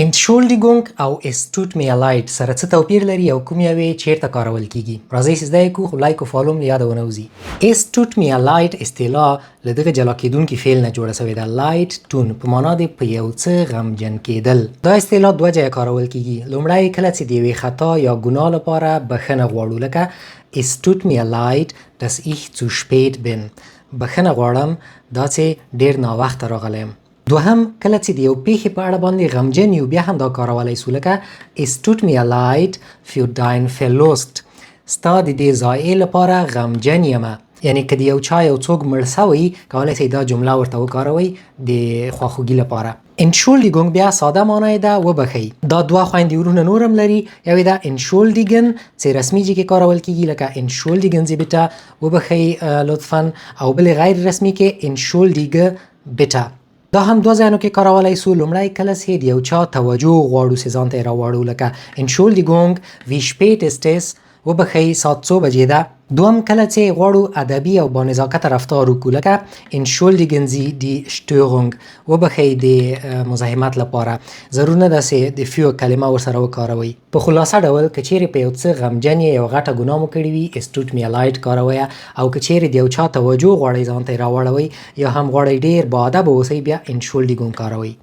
انشولډیګونګ او اسټوټمیالایټ سره څه توپیر لري او کوم یوې چیرته کارول کیږي؟ راځئ چې زده یې کړو، خو لایک او فالو مو له یاده ونه وځي. اسټوټمیالایټ اصطلاح له دغه جلا کېدونکي فعل نه جوړه شوې ده. لایټ ټون په معنا د په یو څه غمجن کېدل. دا اصطلاح دوه ځایه کارول کیږي. لومړی کله چې د یوې خطا یا ګناه لپاره بښنه غواړو، لکه Es tut mir leid, dass ich zu spät bin. بښنه غواړم دا چې ډېر ناوخته راغلی یم. دوهم کله چې د یو پیښې په اړه باندې غمجن یو، بیا هم دا کارولی سو، لکه Es tut mir leid für dein Verlust. ستا د دې ضایع لپاره غمجن یمه. یعنی که د یو چا یو څوک مړ سوی، کولی شئ دا جمله ورته وکاروئ د خواخوږي لپاره. انشولډیګونګ بیا ساده مانا یې ده وبښئ. دا دوه خویندې ورونه نور هم لري. یو یې ده انشولډیګن چې رسمي ژبې کې کارول کیږي، لکه انشولډیګن Sie bitte وبښئ لطفا، او بل غیر رسمي کې انشولډیګه bitte. دا هم دوه ځایونو کې کارولی سو. لومړی کله چې د یو چا توجه غواړو چې ځان ته یې راواړو، لکه انشولډیګونګ wie spät ist es، وبښئ ساعت څو بجې ده. دوم کله چې غواړو ادبي او بانزاکته رفتار وکړو، لکه entschuldigen Sie die Störung، وبښئ د مزاحمت لپاره. ضرور نه ده چې د für کلمه ورسره وکاروئ. په خلاصه ډول که چیرې په یو څه غمجن یې، یو غټه ګناه مو کړې وي، Es tut mir leid کاروئ. او که چیرې د یو چا توجه غواړئ ځان ته یې راواړوئ، یا هم غواړئ ډېر باادبه اوسئ، بیا انشولډیګونګ کاروئ.